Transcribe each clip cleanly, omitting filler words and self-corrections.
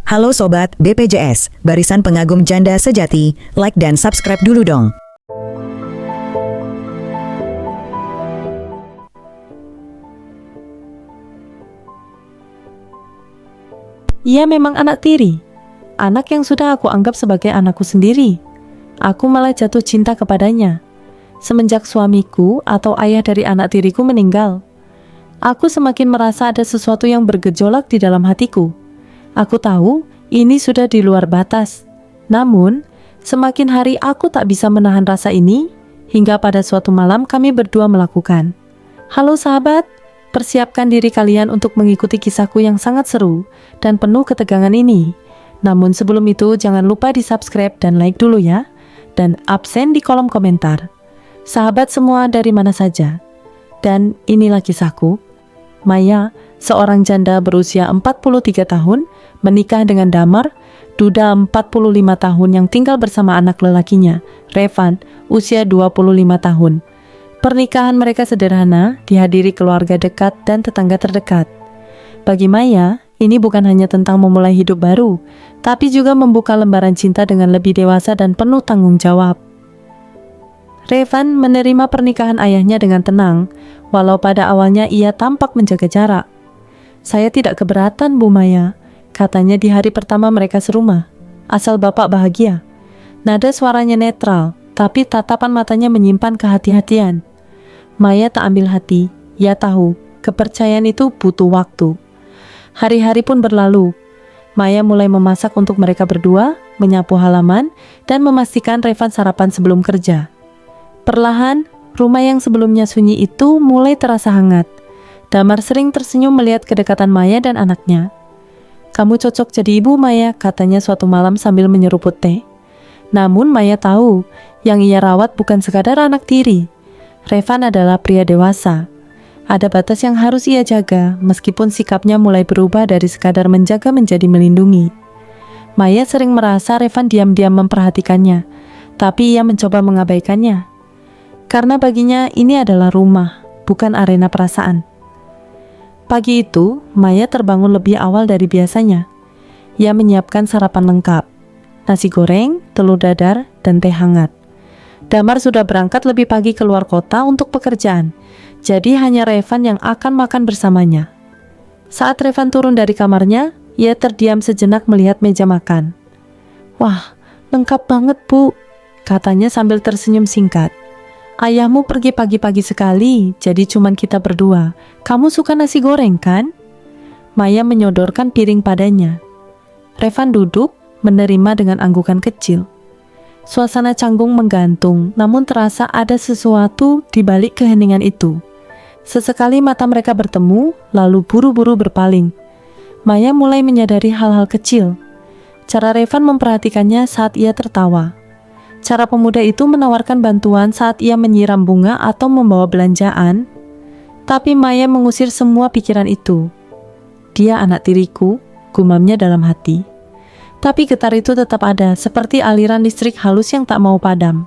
Halo Sobat BPJS, Barisan Pengagum Janda Sejati, like dan subscribe dulu dong. Ia memang anak tiri, anak yang sudah aku anggap sebagai anakku sendiri. Aku malah jatuh cinta kepadanya. Semenjak suamiku atau ayah dari anak tiriku meninggal, aku semakin merasa ada sesuatu yang bergejolak di dalam hatiku. Aku tahu ini sudah di luar batas. Namun, semakin hari aku tak bisa menahan rasa ini, hingga pada suatu malam kami berdua melakukan. Halo sahabat, persiapkan diri kalian untuk mengikuti kisahku yang sangat seru dan penuh ketegangan ini. Namun sebelum itu jangan lupa di subscribe dan like dulu ya. Dan absen di kolom komentar. Sahabat semua dari mana saja. Dan inilah kisahku. Maya, seorang janda berusia 43 tahun, menikah dengan Damar, duda 45 tahun yang tinggal bersama anak lelakinya, Revan, usia 25 tahun. Pernikahan mereka sederhana, dihadiri keluarga dekat dan tetangga terdekat. Bagi Maya, ini bukan hanya tentang memulai hidup baru, tapi juga membuka lembaran cinta dengan lebih dewasa dan penuh tanggung jawab. Revan menerima pernikahan ayahnya dengan tenang, walau pada awalnya ia tampak menjaga jarak. Saya tidak keberatan, Bu Maya, katanya di hari pertama mereka serumah, asal Bapak bahagia. Nada suaranya netral, tapi tatapan matanya menyimpan kehati-hatian. Maya tak ambil hati, ia tahu, kepercayaan itu butuh waktu. Hari-hari pun berlalu. Maya mulai memasak untuk mereka berdua, menyapu halaman, dan memastikan Revan sarapan sebelum kerja. Perlahan, rumah yang sebelumnya sunyi itu mulai terasa hangat. Damar sering tersenyum melihat kedekatan Maya dan anaknya. "Kamu cocok jadi ibu, Maya," katanya suatu malam sambil menyeruput teh. Namun Maya tahu, yang ia rawat bukan sekadar anak tiri. Revan adalah pria dewasa. Ada batas yang harus ia jaga, meskipun sikapnya mulai berubah dari sekadar menjaga menjadi melindungi. Maya sering merasa Revan diam-diam memperhatikannya, tapi ia mencoba mengabaikannya. Karena baginya ini adalah rumah, bukan arena perasaan. Pagi itu, Maya terbangun lebih awal dari biasanya. Ia menyiapkan sarapan lengkap, nasi goreng, telur dadar, dan teh hangat. Damar sudah berangkat lebih pagi keluar kota untuk pekerjaan, jadi hanya Revan yang akan makan bersamanya. Saat Revan turun dari kamarnya, ia terdiam sejenak melihat meja makan. "Wah, lengkap banget, Bu," katanya sambil tersenyum singkat. "Ayahmu pergi pagi-pagi sekali, jadi cuman kita berdua. Kamu suka nasi goreng, kan?" Maya menyodorkan piring padanya. Revan duduk, menerima dengan anggukan kecil. Suasana canggung menggantung, namun terasa ada sesuatu di balik keheningan itu. Sesekali mata mereka bertemu, lalu buru-buru berpaling. Maya mulai menyadari hal-hal kecil. Cara Revan memperhatikannya saat ia tertawa. Cara pemuda itu menawarkan bantuan saat ia menyiram bunga atau membawa belanjaan. Tapi Maya mengusir semua pikiran itu. "Dia anak tiriku," gumamnya dalam hati. Tapi getar itu tetap ada, seperti aliran listrik halus yang tak mau padam.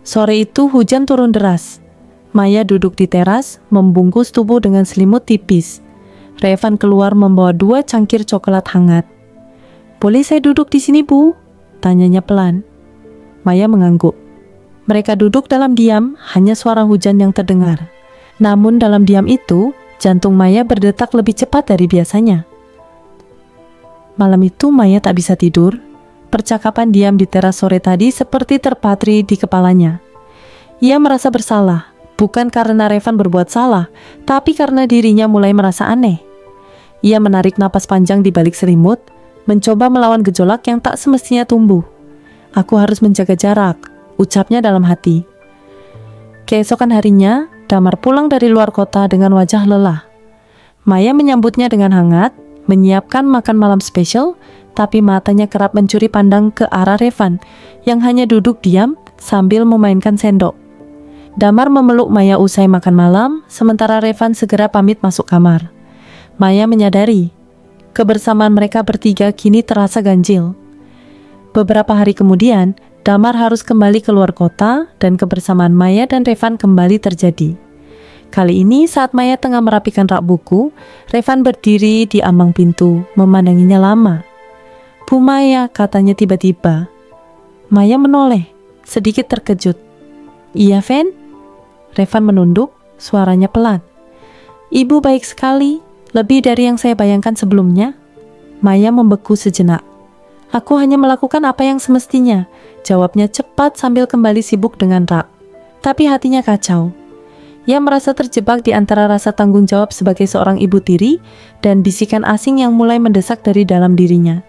Sore itu hujan turun deras. Maya duduk di teras, membungkus tubuh dengan selimut tipis. Revan keluar membawa 2 cangkir coklat hangat. "Boleh saya duduk di sini, Bu?" tanyanya pelan. Maya mengangguk. Mereka duduk dalam diam, hanya suara hujan yang terdengar. Namun dalam diam itu, jantung Maya berdetak lebih cepat dari biasanya. Malam itu Maya tak bisa tidur. Percakapan diam di teras sore tadi seperti terpatri di kepalanya. Ia merasa bersalah, bukan karena Revan berbuat salah, tapi karena dirinya mulai merasa aneh. Ia menarik napas panjang di balik selimut, mencoba melawan gejolak yang tak semestinya tumbuh. "Aku harus menjaga jarak," ucapnya dalam hati. Keesokan harinya, Damar pulang dari luar kota dengan wajah lelah. Maya menyambutnya dengan hangat, menyiapkan makan malam spesial, tapi matanya kerap mencuri pandang ke arah Revan yang hanya duduk diam sambil memainkan sendok. Damar memeluk Maya usai makan malam, sementara Revan segera pamit masuk kamar. Maya menyadari, kebersamaan mereka bertiga kini terasa ganjil. Beberapa hari kemudian, Damar harus kembali keluar kota dan kebersamaan Maya dan Revan kembali terjadi. Kali ini saat Maya tengah merapikan rak buku, Revan berdiri di ambang pintu, memandanginya lama. Bu Maya, katanya tiba-tiba. Maya menoleh, sedikit terkejut. Iya, Ven? Revan menunduk, suaranya pelan. Ibu baik sekali, lebih dari yang saya bayangkan sebelumnya. Maya membeku sejenak. Aku hanya melakukan apa yang semestinya, jawabnya cepat sambil kembali sibuk dengan rak. Tapi hatinya kacau. Ia merasa terjebak di antara rasa tanggung jawab sebagai seorang ibu tiri dan bisikan asing yang mulai mendesak dari dalam dirinya.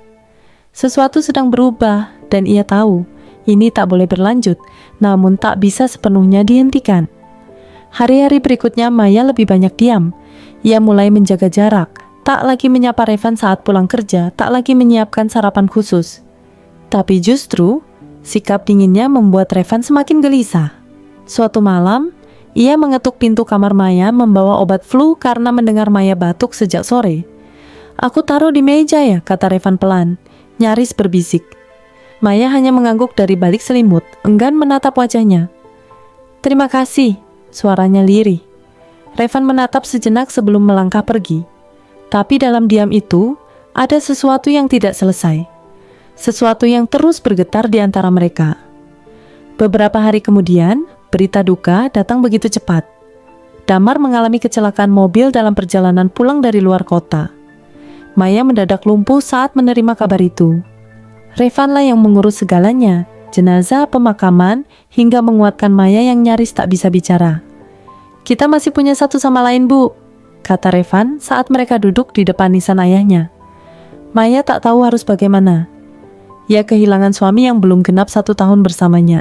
Sesuatu sedang berubah dan ia tahu ini tak boleh berlanjut, namun tak bisa sepenuhnya dihentikan. Hari-hari berikutnya Maya lebih banyak diam. Ia mulai menjaga jarak, tak lagi menyapa Revan saat pulang kerja, tak lagi menyiapkan sarapan khusus. Tapi justru, sikap dinginnya membuat Revan semakin gelisah. Suatu malam, ia mengetuk pintu kamar Maya membawa obat flu karena mendengar Maya batuk sejak sore. Aku taruh di meja ya, kata Revan pelan, nyaris berbisik. Maya hanya mengangguk dari balik selimut, enggan menatap wajahnya. Terima kasih, suaranya lirih. Revan menatap sejenak sebelum melangkah pergi. Tapi dalam diam itu, ada sesuatu yang tidak selesai. Sesuatu yang terus bergetar di antara mereka. Beberapa hari kemudian, berita duka datang begitu cepat. Damar mengalami kecelakaan mobil dalam perjalanan pulang dari luar kota. Maya mendadak lumpuh saat menerima kabar itu. Revanlah yang mengurus segalanya, jenazah, pemakaman, hingga menguatkan Maya yang nyaris tak bisa bicara. Kita masih punya satu sama lain, Bu, kata Revan saat mereka duduk di depan nisan ayahnya. Maya tak tahu harus bagaimana. Ia kehilangan suami yang belum genap 1 tahun bersamanya.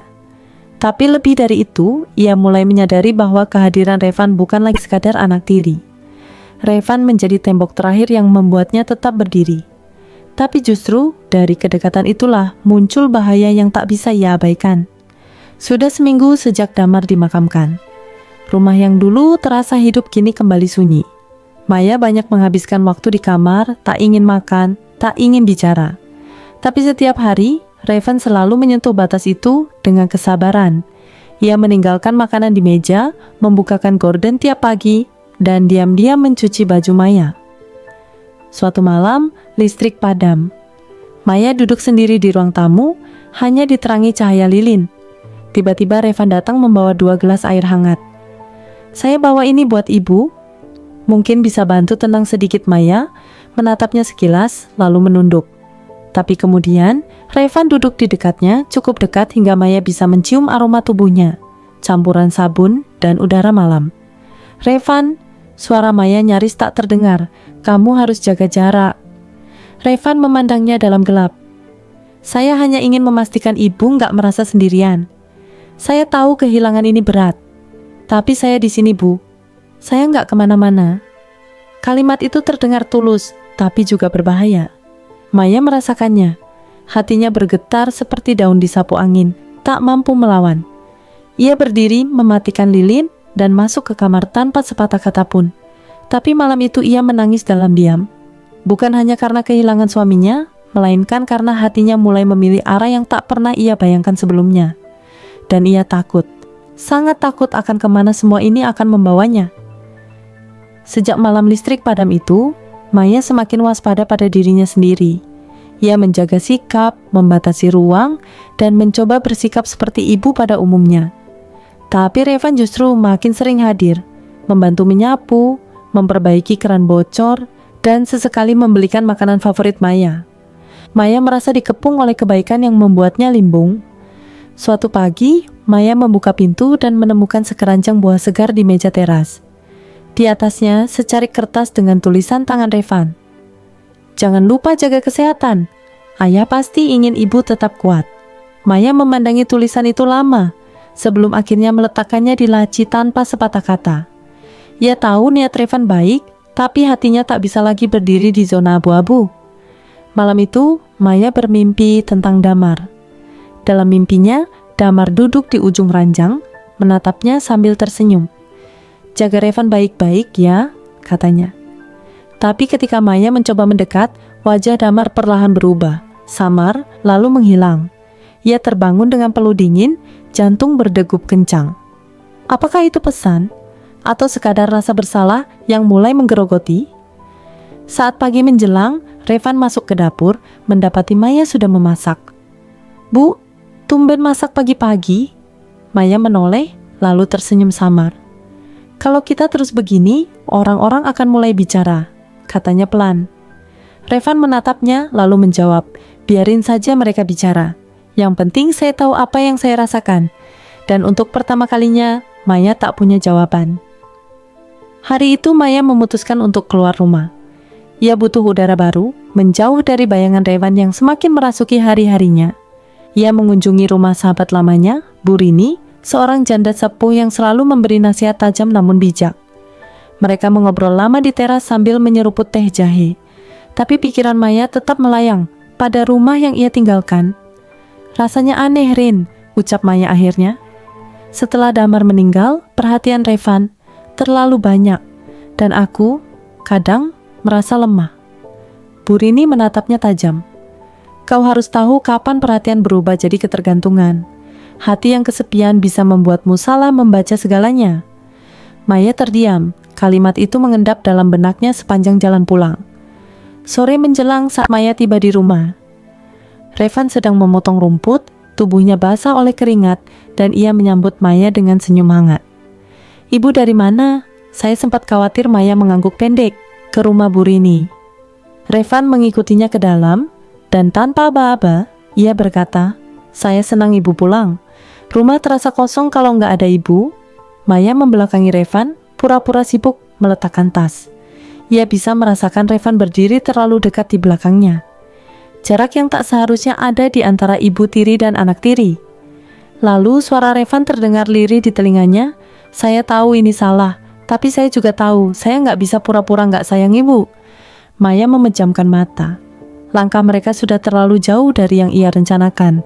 Tapi lebih dari itu, ia mulai menyadari bahwa kehadiran Revan bukan lagi sekadar anak tiri. Revan menjadi tembok terakhir yang membuatnya tetap berdiri. Tapi justru dari kedekatan itulah muncul bahaya yang tak bisa ia abaikan. Sudah seminggu sejak Damar dimakamkan. Rumah yang dulu terasa hidup kini kembali sunyi. Maya banyak menghabiskan waktu di kamar, tak ingin makan, tak ingin bicara. Tapi setiap hari, Revan selalu menyentuh batas itu dengan kesabaran. Ia meninggalkan makanan di meja, membukakan gorden tiap pagi, dan diam-diam mencuci baju Maya. Suatu malam, listrik padam. Maya duduk sendiri di ruang tamu, hanya diterangi cahaya lilin. Tiba-tiba Revan datang membawa 2 gelas air hangat. Saya bawa ini buat ibu. Mungkin bisa bantu tenang sedikit Maya, menatapnya sekilas, lalu menunduk. Tapi kemudian, Revan duduk di dekatnya, cukup dekat hingga Maya bisa mencium aroma tubuhnya, campuran sabun dan udara malam. Revan, suara Maya nyaris tak terdengar, kamu harus jaga jarak. Revan memandangnya dalam gelap. Saya hanya ingin memastikan ibu nggak merasa sendirian. Saya tahu kehilangan ini berat. Tapi saya di sini, Bu. Saya nggak kemana-mana. Kalimat itu terdengar tulus, tapi juga berbahaya. Maya merasakannya. Hatinya bergetar seperti daun disapu angin, tak mampu melawan. Ia berdiri, mematikan lilin, dan masuk ke kamar tanpa sepatah kata pun. Tapi malam itu ia menangis dalam diam. Bukan hanya karena kehilangan suaminya, melainkan karena hatinya mulai memilih arah yang tak pernah ia bayangkan sebelumnya. Dan ia takut. Sangat takut akan kemana semua ini akan membawanya. Sejak malam listrik padam itu, Maya semakin waspada pada dirinya sendiri. Ia menjaga sikap, membatasi ruang, dan mencoba bersikap seperti ibu pada umumnya. Tapi Revan justru makin sering hadir, membantu menyapu, memperbaiki keran bocor, dan sesekali membelikan makanan favorit Maya. Maya merasa dikepung oleh kebaikan yang membuatnya limbung. Suatu pagi, Maya membuka pintu dan menemukan sekeranjang buah segar di meja teras. Di atasnya secarik kertas dengan tulisan tangan Revan. Jangan lupa jaga kesehatan. Ayah pasti ingin ibu tetap kuat. Maya memandangi tulisan itu lama, sebelum akhirnya meletakkannya di laci tanpa sepatah kata. Ia tahu niat Revan baik, tapi hatinya tak bisa lagi berdiri di zona abu-abu. Malam itu, Maya bermimpi tentang Damar. Dalam mimpinya, Damar duduk di ujung ranjang, menatapnya sambil tersenyum. Jaga Revan baik-baik ya, katanya. Tapi ketika Maya mencoba mendekat, wajah Damar perlahan berubah, samar, lalu menghilang. Ia terbangun dengan peluh dingin, jantung berdegup kencang. Apakah itu pesan? Atau sekadar rasa bersalah yang mulai menggerogoti? Saat pagi menjelang, Revan masuk ke dapur, mendapati Maya sudah memasak. "Bu, tumben masak pagi-pagi?" Maya menoleh, lalu tersenyum samar. "Kalau kita terus begini, orang-orang akan mulai bicara," katanya pelan. Revan menatapnya, lalu menjawab, "Biarin saja mereka bicara. Yang penting saya tahu apa yang saya rasakan." Dan untuk pertama kalinya, Maya tak punya jawaban. Hari itu Maya memutuskan untuk keluar rumah. Ia butuh udara baru, menjauh dari bayangan Revan yang semakin merasuki hari-harinya. Ia mengunjungi rumah sahabat lamanya, Bu Rini, seorang janda sepuh yang selalu memberi nasihat tajam namun bijak. Mereka mengobrol lama di teras sambil menyeruput teh jahe. Tapi pikiran Maya tetap melayang pada rumah yang ia tinggalkan. "Rasanya aneh, Rin," ucap Maya akhirnya. "Setelah Damar meninggal, perhatian Revan terlalu banyak, dan aku kadang merasa lemah." Bu Rini menatapnya tajam. "Kau harus tahu kapan perhatian berubah jadi ketergantungan. Hati yang kesepian bisa membuatmu salah membaca segalanya." Maya terdiam. Kalimat itu mengendap dalam benaknya sepanjang jalan pulang. Sore menjelang saat Maya tiba di rumah. Revan sedang memotong rumput, tubuhnya basah oleh keringat, dan ia menyambut Maya dengan senyum hangat. "Ibu dari mana?" Saya sempat khawatir Maya mengangguk pendek. "Ke rumah Bu Rini." Revan mengikutinya ke dalam, dan tanpa aba-aba, ia berkata, "Saya senang ibu pulang. Rumah terasa kosong kalau nggak ada ibu." Maya membelakangi Revan, pura-pura sibuk meletakkan tas. Ia bisa merasakan Revan berdiri terlalu dekat di belakangnya. Jarak yang tak seharusnya ada di antara ibu tiri dan anak tiri. Lalu suara Revan terdengar lirih di telinganya. "Saya tahu ini salah, tapi saya juga tahu saya nggak bisa pura-pura nggak sayang ibu." Maya memejamkan mata. Langkah mereka sudah terlalu jauh dari yang ia rencanakan.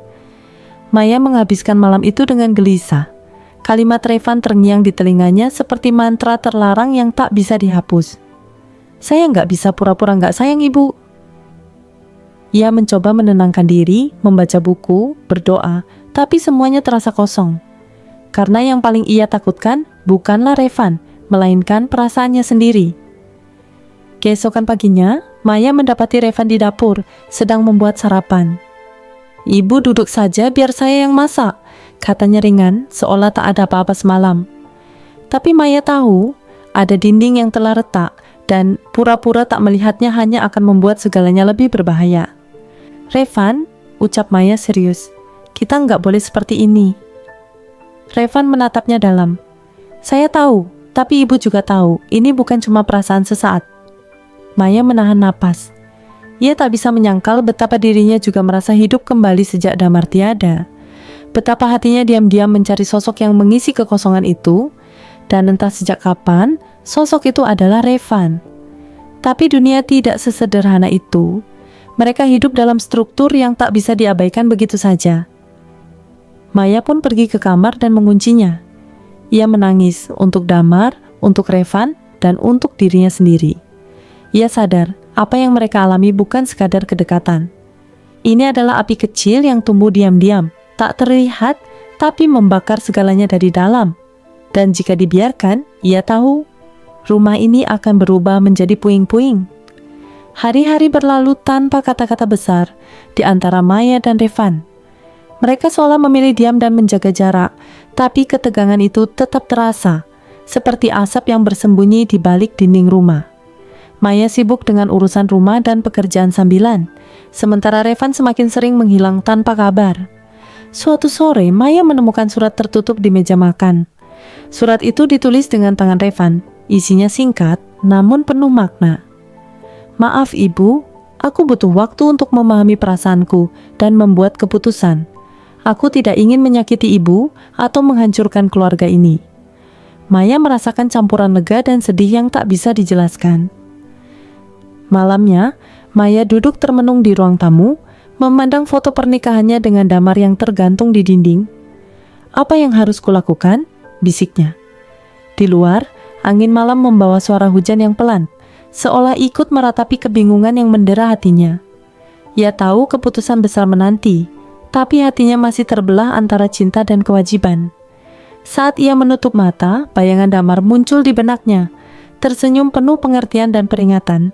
Maya menghabiskan malam itu dengan gelisah. Kalimat Revan terngiang di telinganya seperti mantra terlarang yang tak bisa dihapus. "Saya nggak bisa pura-pura nggak sayang ibu." Ia mencoba menenangkan diri, membaca buku, berdoa, tapi semuanya terasa kosong. Karena yang paling ia takutkan bukanlah Revan, melainkan perasaannya sendiri. Keesokan paginya, Maya mendapati Revan di dapur, sedang membuat sarapan. "Ibu duduk saja biar saya yang masak," katanya ringan, seolah tak ada apa-apa semalam. Tapi Maya tahu, ada dinding yang telah retak, dan pura-pura tak melihatnya hanya akan membuat segalanya lebih berbahaya. "Revan," ucap Maya serius, "kita nggak boleh seperti ini." Revan menatapnya dalam. "Saya tahu, tapi ibu juga tahu, ini bukan cuma perasaan sesaat." Maya menahan napas. Ia tak bisa menyangkal betapa dirinya juga merasa hidup kembali sejak Damar tiada. Betapa hatinya diam-diam mencari sosok yang mengisi kekosongan itu, dan entah sejak kapan, sosok itu adalah Revan. Tapi dunia tidak sesederhana itu. Mereka hidup dalam struktur yang tak bisa diabaikan begitu saja. Maya pun pergi ke kamar dan menguncinya. Ia menangis untuk Damar, untuk Revan, dan untuk dirinya sendiri. Ia sadar apa yang mereka alami bukan sekadar kedekatan. Ini adalah api kecil yang tumbuh diam-diam, tak terlihat, tapi membakar segalanya dari dalam. Dan jika dibiarkan, ia tahu rumah ini akan berubah menjadi puing-puing. Hari-hari berlalu tanpa kata-kata besar di antara Maya dan Revan. Mereka seolah memilih diam dan menjaga jarak, tapi ketegangan itu tetap terasa, seperti asap yang bersembunyi di balik dinding rumah. Maya sibuk dengan urusan rumah dan pekerjaan sambilan, sementara Revan semakin sering menghilang tanpa kabar. Suatu sore, Maya menemukan surat tertutup di meja makan. Surat itu ditulis dengan tangan Revan, isinya singkat, namun penuh makna. "Maaf ibu, aku butuh waktu untuk memahami perasaanku dan membuat keputusan. Aku tidak ingin menyakiti ibu atau menghancurkan keluarga ini." Maya merasakan campuran lega dan sedih yang tak bisa dijelaskan. Malamnya, Maya duduk termenung di ruang tamu, memandang foto pernikahannya dengan Damar yang tergantung di dinding. "Apa yang harus kulakukan?" bisiknya. Di luar, angin malam membawa suara hujan yang pelan, seolah ikut meratapi kebingungan yang mendera hatinya. Ia tahu keputusan besar menanti, tapi hatinya masih terbelah antara cinta dan kewajiban. Saat ia menutup mata, bayangan Damar muncul di benaknya, tersenyum penuh pengertian dan peringatan.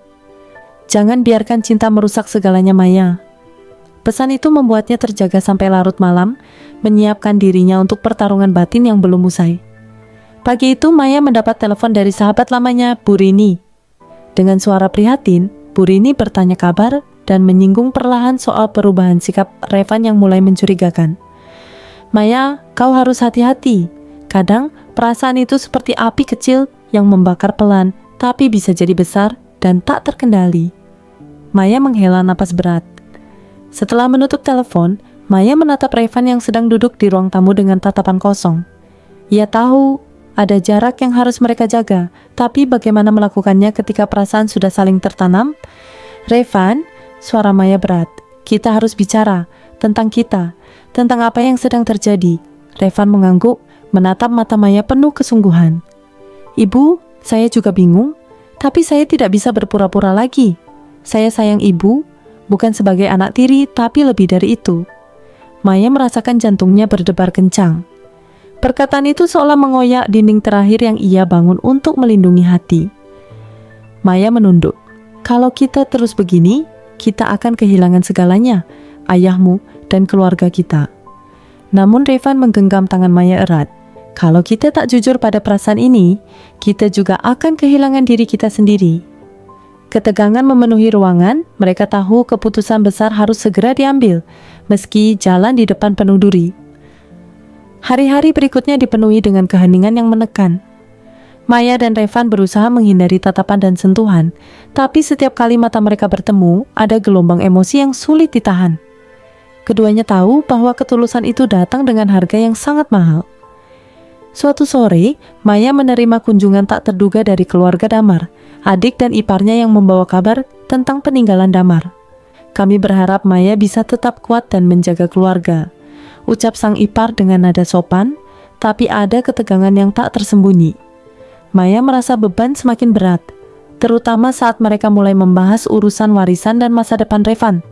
Jangan biarkan cinta merusak segalanya, Maya. Pesan itu membuatnya terjaga sampai larut malam, menyiapkan dirinya untuk pertarungan batin yang belum usai. Pagi itu Maya mendapat telepon dari sahabat lamanya, Bu Rini. Dengan suara prihatin, Bu Rini bertanya kabar dan menyinggung perlahan soal perubahan sikap Revan yang mulai mencurigakan. Maya, kau harus hati-hati. Kadang perasaan itu seperti api kecil yang membakar pelan, tapi bisa jadi besar dan tak terkendali. Maya menghela napas berat. Setelah menutup telepon, Maya menatap Revan yang sedang duduk di ruang tamu dengan tatapan kosong. Ia tahu ada jarak yang harus mereka jaga, tapi bagaimana melakukannya ketika perasaan sudah saling tertanam? Revan, suara Maya berat. Kita harus bicara tentang kita, tentang apa yang sedang terjadi. Revan mengangguk, menatap mata Maya penuh kesungguhan. Ibu, saya juga bingung, tapi saya tidak bisa berpura-pura lagi. Saya sayang ibu, bukan sebagai anak tiri, tapi lebih dari itu. Maya merasakan jantungnya berdebar kencang. Perkataan itu seolah mengoyak dinding terakhir yang ia bangun untuk melindungi hati. Maya menunduk. Kalau kita terus begini, kita akan kehilangan segalanya, ayahmu dan keluarga kita. Namun Revan menggenggam tangan Maya erat. Kalau kita tak jujur pada perasaan ini, kita juga akan kehilangan diri kita sendiri. Ketegangan memenuhi ruangan, mereka tahu keputusan besar harus segera diambil, meski jalan di depan penuh duri. Hari-hari berikutnya dipenuhi dengan keheningan yang menekan. Maya dan Revan berusaha menghindari tatapan dan sentuhan, tapi setiap kali mata mereka bertemu, ada gelombang emosi yang sulit ditahan. Keduanya tahu bahwa ketulusan itu datang dengan harga yang sangat mahal. Suatu sore, Maya menerima kunjungan tak terduga dari keluarga Damar, adik dan iparnya yang membawa kabar tentang peninggalan Damar. Kami berharap Maya bisa tetap kuat dan menjaga keluarga, ucap sang ipar dengan nada sopan, tapi ada ketegangan yang tak tersembunyi. Maya merasa beban semakin berat, terutama saat mereka mulai membahas urusan warisan dan masa depan Revan.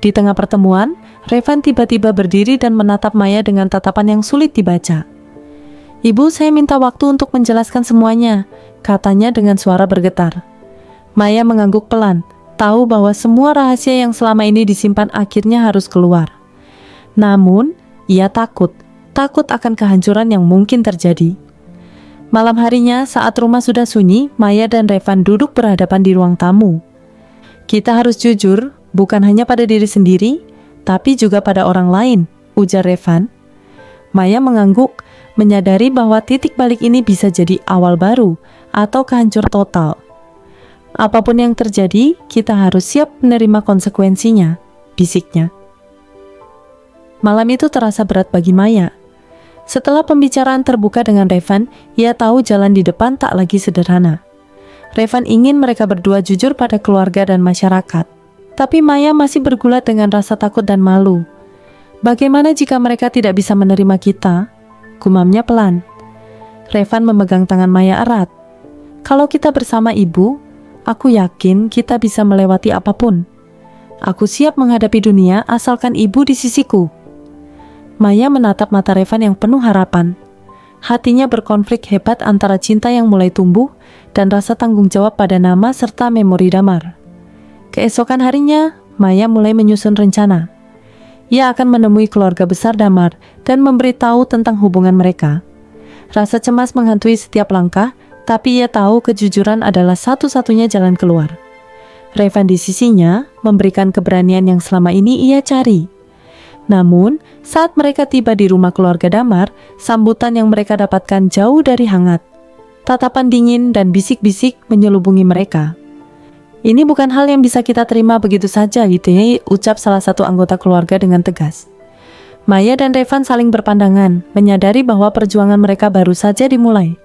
Di tengah pertemuan, Revan tiba-tiba berdiri dan menatap Maya dengan tatapan yang sulit dibaca. Ibu, saya minta waktu untuk menjelaskan semuanya, katanya dengan suara bergetar. Maya mengangguk pelan, tahu bahwa semua rahasia yang selama ini disimpan akhirnya harus keluar. Namun, ia takut akan kehancuran yang mungkin terjadi. Malam harinya, saat rumah sudah sunyi, Maya dan Revan duduk berhadapan di ruang tamu. Kita harus jujur, bukan hanya pada diri sendiri, tapi juga pada orang lain, ujar Revan. Maya mengangguk, menyadari bahwa titik balik ini bisa jadi awal baru atau kehancur total. Apapun yang terjadi, kita harus siap menerima konsekuensinya, bisiknya. Malam itu terasa berat bagi Maya. Setelah pembicaraan terbuka dengan Revan, ia tahu jalan di depan tak lagi sederhana. Revan ingin mereka berdua jujur pada keluarga dan masyarakat. Tapi Maya masih bergulat dengan rasa takut dan malu. Bagaimana jika mereka tidak bisa menerima kita? Gumamnya pelan. Revan memegang tangan Maya erat. Kalau kita bersama ibu, aku yakin kita bisa melewati apapun. Aku siap menghadapi dunia asalkan ibu di sisiku. Maya menatap mata Revan yang penuh harapan. Hatinya berkonflik hebat antara cinta yang mulai tumbuh dan rasa tanggung jawab pada nama serta memori Damar. Keesokan harinya, Maya mulai menyusun rencana. Ia akan menemui keluarga besar Damar dan memberitahu tentang hubungan mereka. Rasa cemas menghantui setiap langkah, tapi ia tahu kejujuran adalah satu-satunya jalan keluar. Revan di sisinya memberikan keberanian yang selama ini ia cari. Namun, saat mereka tiba di rumah keluarga Damar, sambutan yang mereka dapatkan jauh dari hangat. Tatapan dingin dan bisik-bisik menyelubungi mereka. Ini bukan hal yang bisa kita terima begitu saja, gitu ya, ucap salah satu anggota keluarga dengan tegas. Maya dan Revan saling berpandangan, menyadari bahwa perjuangan mereka baru saja dimulai.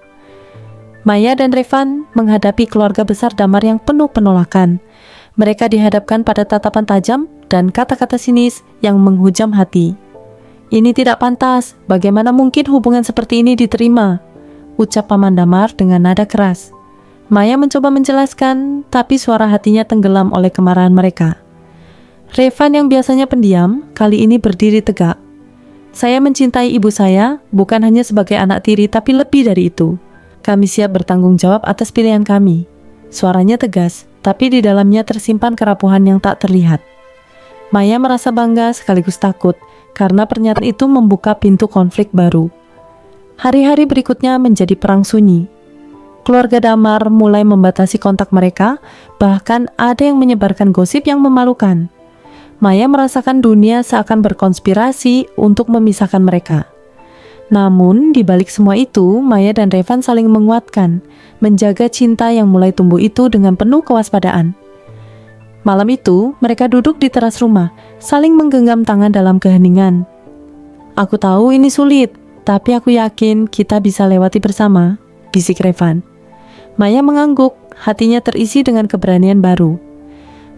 Maya dan Revan menghadapi keluarga besar Damar yang penuh penolakan. Mereka dihadapkan pada tatapan tajam dan kata-kata sinis yang menghujam hati. Ini tidak pantas, bagaimana mungkin hubungan seperti ini diterima? Ucap Paman Damar dengan nada keras. Maya mencoba menjelaskan, tapi suara hatinya tenggelam oleh kemarahan mereka. Revan yang biasanya pendiam, kali ini berdiri tegak. Saya mencintai ibu saya, bukan hanya sebagai anak tiri, tapi lebih dari itu. Kami siap bertanggung jawab atas pilihan kami. Suaranya tegas, tapi di dalamnya tersimpan kerapuhan yang tak terlihat. Maya merasa bangga sekaligus takut karena pernyataan itu membuka pintu konflik baru. Hari-hari berikutnya menjadi perang sunyi. Keluarga Damar mulai membatasi kontak mereka, bahkan ada yang menyebarkan gosip yang memalukan. Maya merasakan dunia seakan berkonspirasi untuk memisahkan mereka. Namun, di balik semua itu, Maya dan Revan saling menguatkan, menjaga cinta yang mulai tumbuh itu dengan penuh kewaspadaan. Malam itu, mereka duduk di teras rumah, saling menggenggam tangan dalam keheningan. "Aku tahu ini sulit, tapi aku yakin kita bisa lewati bersama," bisik Revan. Maya mengangguk, hatinya terisi dengan keberanian baru.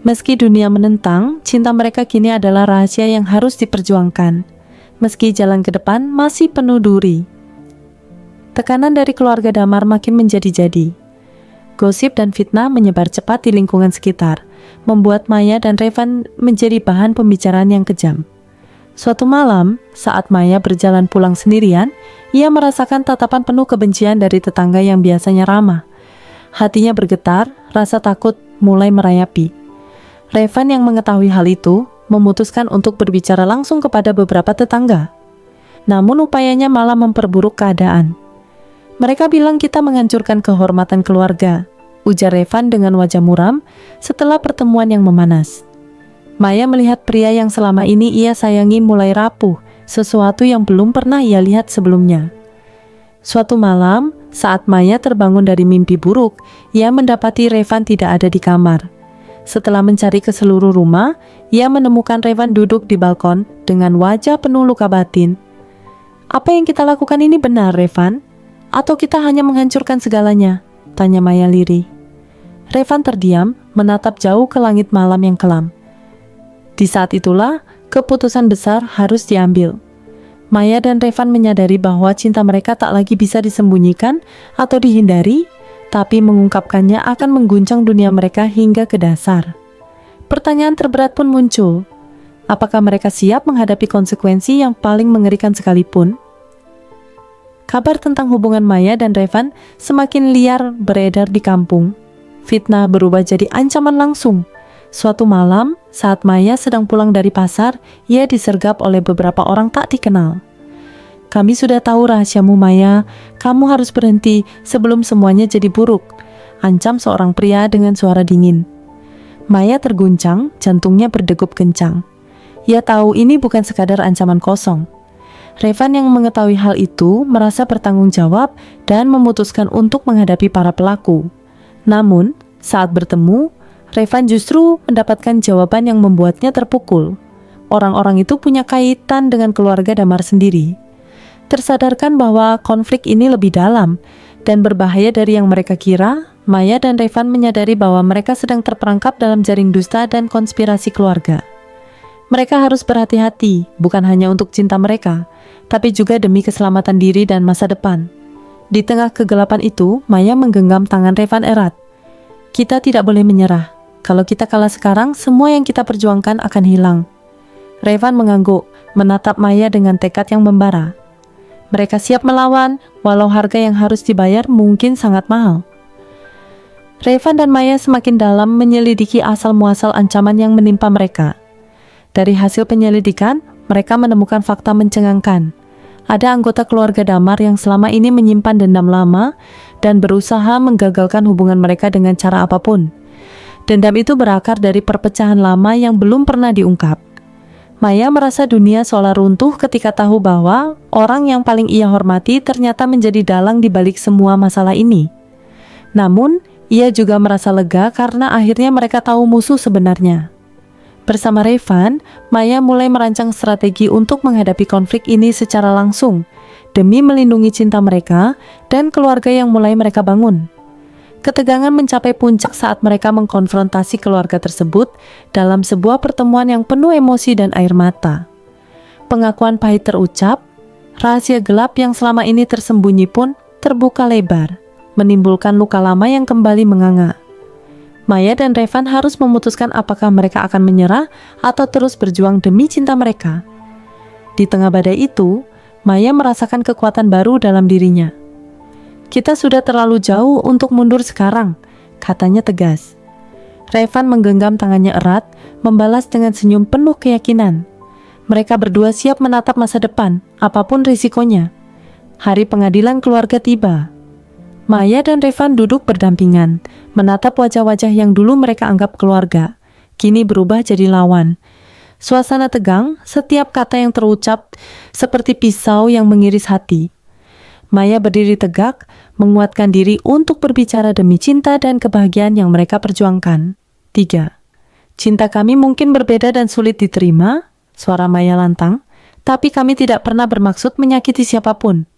Meski dunia menentang, cinta mereka kini adalah rahasia yang harus diperjuangkan. Meski jalan ke depan masih penuh duri. Tekanan dari keluarga Damar makin menjadi-jadi. Gosip dan fitnah menyebar cepat di lingkungan sekitar, membuat Maya dan Revan menjadi bahan pembicaraan yang kejam. Suatu malam, saat Maya berjalan pulang sendirian, ia merasakan tatapan penuh kebencian dari tetangga yang biasanya ramah. Hatinya bergetar, rasa takut mulai merayapi. Revan yang mengetahui hal itu, memutuskan untuk berbicara langsung kepada beberapa tetangga. Namun upayanya malah memperburuk keadaan. "Mereka bilang kita menghancurkan kehormatan keluarga," ujar Revan dengan wajah muram setelah pertemuan yang memanas. Maya melihat pria yang selama ini ia sayangi mulai rapuh, sesuatu yang belum pernah ia lihat sebelumnya. Suatu malam, saat Maya terbangun dari mimpi buruk, ia mendapati Revan tidak ada di kamar. Setelah mencari ke seluruh rumah, ia menemukan Revan duduk di balkon dengan wajah penuh luka batin. "Apa yang kita lakukan ini benar, Revan? Atau kita hanya menghancurkan segalanya?" tanya Maya lirih. Revan terdiam, menatap jauh ke langit malam yang kelam. Di saat itulah, keputusan besar harus diambil. Maya dan Revan menyadari bahwa cinta mereka tak lagi bisa disembunyikan atau dihindari, tapi mengungkapkannya akan mengguncang dunia mereka hingga ke dasar. Pertanyaan terberat pun muncul. Apakah mereka siap menghadapi konsekuensi yang paling mengerikan sekalipun? Kabar tentang hubungan Maya dan Revan semakin liar beredar di kampung. Fitnah berubah jadi ancaman langsung. Suatu malam, saat Maya sedang pulang dari pasar, ia disergap oleh beberapa orang tak dikenal. "Kami sudah tahu rahasiamu, Maya. Kamu harus berhenti sebelum semuanya jadi buruk," ancam seorang pria dengan suara dingin. Maya terguncang, jantungnya berdegup kencang. Ia tahu ini bukan sekadar ancaman kosong. Revan yang mengetahui hal itu merasa bertanggung jawab dan memutuskan untuk menghadapi para pelaku. Namun, saat bertemu, Revan justru mendapatkan jawaban yang membuatnya terpukul. Orang-orang itu punya kaitan dengan keluarga Damar sendiri. Tersadarkan bahwa konflik ini lebih dalam dan berbahaya dari yang mereka kira, Maya dan Revan menyadari bahwa mereka sedang terperangkap dalam jaring dusta dan konspirasi keluarga. Mereka harus berhati-hati, bukan hanya untuk cinta mereka, tapi juga demi keselamatan diri dan masa depan. Di tengah kegelapan itu, Maya menggenggam tangan Revan erat. "Kita tidak boleh menyerah. Kalau kita kalah sekarang, semua yang kita perjuangkan akan hilang." Revan mengangguk, menatap Maya dengan tekad yang membara. Mereka siap melawan, walau harga yang harus dibayar mungkin sangat mahal. Revan dan Maya semakin dalam menyelidiki asal-muasal ancaman yang menimpa mereka. Dari hasil penyelidikan, mereka menemukan fakta mencengangkan. Ada anggota keluarga Damar yang selama ini menyimpan dendam lama dan berusaha menggagalkan hubungan mereka dengan cara apapun. Dendam itu berakar dari perpecahan lama yang belum pernah diungkap. Maya merasa dunia seolah runtuh ketika tahu bahwa orang yang paling ia hormati ternyata menjadi dalang di balik semua masalah ini. Namun, ia juga merasa lega karena akhirnya mereka tahu musuh sebenarnya. Bersama Revan, Maya mulai merancang strategi untuk menghadapi konflik ini secara langsung, demi melindungi cinta mereka dan keluarga yang mulai mereka bangun. Ketegangan mencapai puncak saat mereka mengkonfrontasi keluarga tersebut dalam sebuah pertemuan yang penuh emosi dan air mata. Pengakuan pahit terucap, rahasia gelap yang selama ini tersembunyi pun terbuka lebar, menimbulkan luka lama yang kembali menganga. Maya dan Revan harus memutuskan apakah mereka akan menyerah atau terus berjuang demi cinta mereka. Di tengah badai itu, Maya merasakan kekuatan baru dalam dirinya. "Kita sudah terlalu jauh untuk mundur sekarang," katanya tegas. Revan menggenggam tangannya erat, membalas dengan senyum penuh keyakinan. Mereka berdua siap menatap masa depan, apapun risikonya. Hari pengadilan keluarga tiba. Maya dan Revan duduk berdampingan, menatap wajah-wajah yang dulu mereka anggap keluarga, kini berubah jadi lawan. Suasana tegang, setiap kata yang terucap seperti pisau yang mengiris hati. Maya berdiri tegak, menguatkan diri untuk berbicara demi cinta dan kebahagiaan yang mereka perjuangkan. 3. Cinta kami mungkin berbeda dan sulit diterima, suara Maya lantang, tapi kami tidak pernah bermaksud menyakiti siapapun.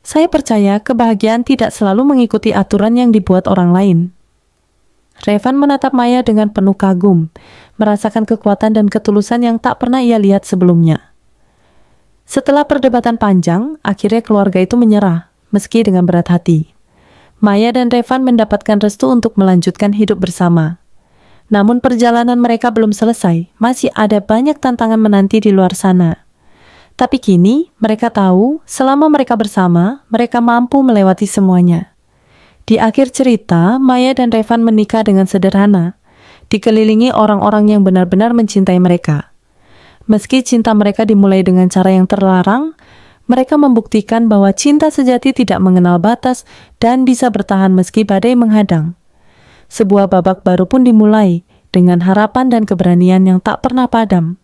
Saya percaya kebahagiaan tidak selalu mengikuti aturan yang dibuat orang lain. Revan menatap Maya dengan penuh kagum, merasakan kekuatan dan ketulusan yang tak pernah ia lihat sebelumnya. Setelah perdebatan panjang, akhirnya keluarga itu menyerah, meski dengan berat hati. Maya dan Revan mendapatkan restu untuk melanjutkan hidup bersama. Namun perjalanan mereka belum selesai, masih ada banyak tantangan menanti di luar sana. Tapi kini, mereka tahu, selama mereka bersama, mereka mampu melewati semuanya. Di akhir cerita, Maya dan Revan menikah dengan sederhana, dikelilingi orang-orang yang benar-benar mencintai mereka. Meski cinta mereka dimulai dengan cara yang terlarang, mereka membuktikan bahwa cinta sejati tidak mengenal batas dan bisa bertahan meski badai menghadang. Sebuah babak baru pun dimulai, dengan harapan dan keberanian yang tak pernah padam.